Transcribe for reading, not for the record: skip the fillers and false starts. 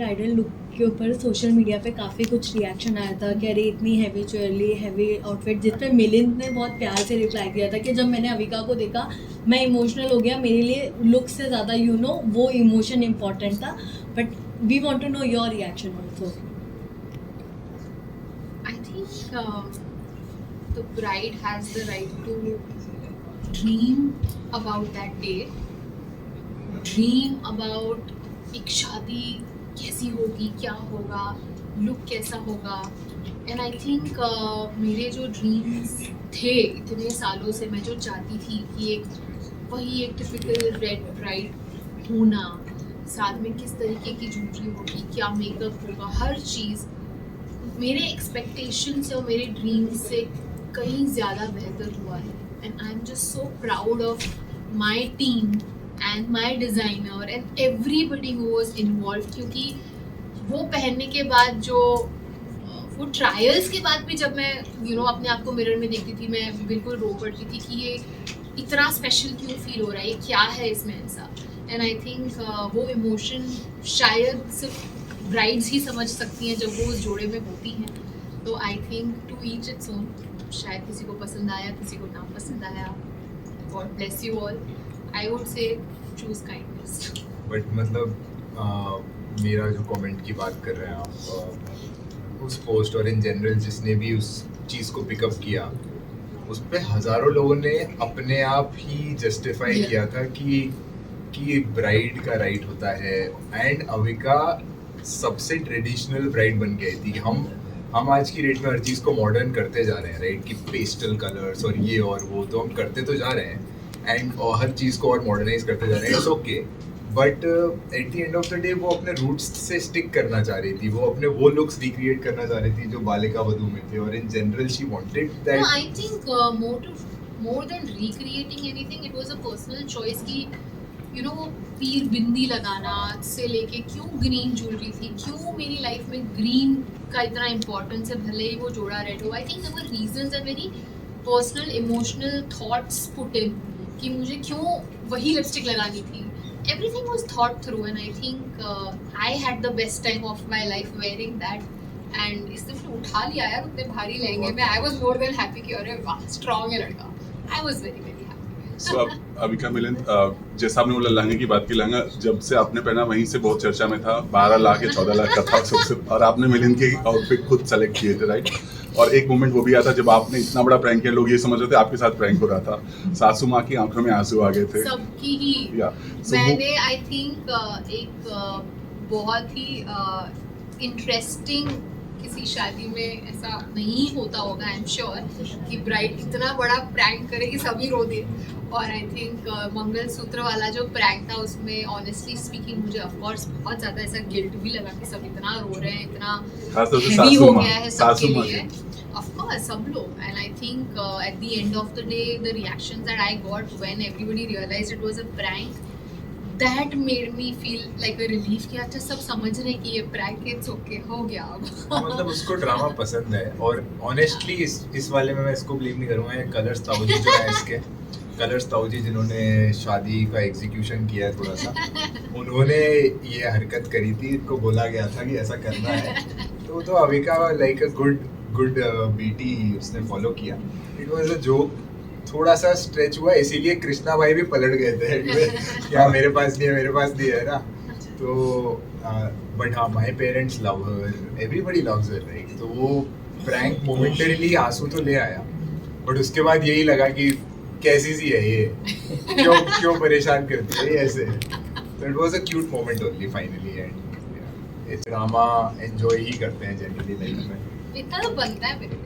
Bridal look के ऊपर social media पे काफ़ी कुछ रिएक्शन आया था कि अरे इतनी हैवी ज्वेलरी, हैवी आउटफिट, जिस पे मिलिंद ने बहुत प्यार से रिप्लाई किया था कि जब मैंने अविका को देखा मैं इमोशनल हो गया, मेरे लिए लुक से ज़्यादा वो इमोशन इम्पॉर्टेंट था. But we want to know your reaction also. I think the bride has the right to dream about that day, dream about एक शादी कैसी होगी, क्या होगा, लुक कैसा होगा. एंड आई थिंक मेरे जो ड्रीम्स थे इतने सालों से, मैं जो चाहती थी कि एक टिपिकल रेड ब्राइड होना, साथ में किस तरीके की ज्वेलरी होगी, क्या मेकअप होगा, हर चीज़ मेरे एक्सपेक्टेशन से और मेरे ड्रीम से कहीं ज़्यादा बेहतर हुआ है. And I am just so proud of my team and my designer and everybody who was involve. क्योंकि वो पहनने के बाद वो ट्रायल्स के बाद भी जब मैं अपने आप को मिरर में देखती थी, मैं बिल्कुल रो पड़ती थी कि ये इतना स्पेशल क्यों फील हो रहा है, ये क्या है इसमें ऐसा. एंड आई थिंक वो इमोशन शायद सिर्फ ब्राइड्स ही समझ सकती हैं जब वो उस जोड़े में होती हैं. तो I think to each its own. शायद किसी को पसंद आया, किसी को ना पसंद आया. God bless you all. I would say choose kindness. But मतलब मेरा जो कमेंट की बात कर रहे हैं आप, उस पोस्ट और इन जनरल जिसने भी उस चीज़ को पिकअप किया, उस पे हज़ारों लोगों ने अपने आप ही जस्टिफाई किया था कि ब्राइड का राइट होता है. एंड अविका सबसे ट्रेडिशनल ब्राइड बन गई थी. हम आज की डेट में हर चीज़ को मॉडर्न करते जा रहे हैं, राइट, कि पेस्टल कलर्स और ये और वो तो हम करते तो जा रहे हैं, एंड हर चीज़ को और मॉडर्नाइज करते जा रहे हैं. It's okay, but at the end of the day वो अपने रूट्स से स्टिक करना चाह रही थी. वो अपने वो लुक्स रिक्रिएट करना चाह रही थी जो बालिका वधू में थे. और in general she wanted that. I think more than recreating anything, it was a personal choice कि वो पीर बिंदी लगाना से लेके क्यों ग्रीन ज्वेलरी थी, क्यों मेरी लाइफ में ग्रीन का इतना इम्पोर्टेंस है, भले ही वो जोड़ा रेड हो. I think there were reasons and very personal emotional thoughts put in कि मुझे क्यों वही लिपस्टिक लगानी थी. Everything was thought through and I think I had the best time of my life wearing that. And इससे मैंने उठा लिया यार उतने भारी लहंगे में. I was more than happy कि अरे वाह स्ट्रॉन्ग है लड़का. I was very very happy. So Avika Milind, जैसा आपने बोला लहंगे की बात की, लहंगा जब से आपने पहना वहीं से बहुत चर्चा में था. 12 लाख या 14 लाख का था सबसे, और आपने मिलिंद के आउटफिट खुद सेलेक्ट किए थे, राइट. और एक मोमेंट वो भी आया था जब आपने इतना बड़ा प्रैंक किया, लोग ये समझ रहे थे आपके साथ प्रैंक हो रहा था. सासू माँ की आंखों में आंसू आ गए थे सबकी ही. मैंने आई थिंक एक बहुत ही इंटरेस्टिंग किसी शादी में ऐसा नहीं होता होगा, आई एम श्योर, कि ब्राइड इतना बड़ा प्रैंक करे कि सभी रो दे. और आई थिंक मंगलसूत्र वाला जो प्रैंक था उसमें ऑनेस्टली स्पीकिंग मुझे ऑफकोर्स बहुत ज़्यादा ऐसा गिल्ट भी लगा कि सब इतना रो रहे हैं, इतना हेवी हो गया है सबके लिए. ऑफकोर्स सब लोग. And I think at the end of the day the reactions that I got when everybody realised it was a prank, that made me feel like a relief कि अच्छा सब समझ रहे हैं कि ये प्रैंक है, इट्स ओके, हो गया अब. मतलब उसको ड्रामा पसंद है. और ऑनेस्टली इस वाले में मैं इसको ब्लेम नहीं करूँगा. ये कलर्स ताऊजी जो है इसके, कलर्स ताऊजी जिन्होंने शादी का एग्जीक्यूशन किया है थोड़ा सा, उन्होंने ये हरकत करी थी. इनको बोला गया था कि ऐसा करना है, तो Avika like a good BT उसने फॉलो किया. It was a joke. थोड़ा सा स्ट्रेच हुआ, इसीलिए कृष्णा भाई भी पलट गए थे क्या मेरे पास नहीं है ना. तो बट हाँ, my parents love her, everybody loves her, right. तो वो प्रैंक मोमेंटरीली आंसू तो ले आया, बट उसके बाद यही लगा कि कैसी सी है ये, क्यों परेशान करती है ये ऐसे. तो it was a cute moment only finally. And drama enjoy ही करते हैं जनरली लाइफ में. इतना तो बनता है मेरे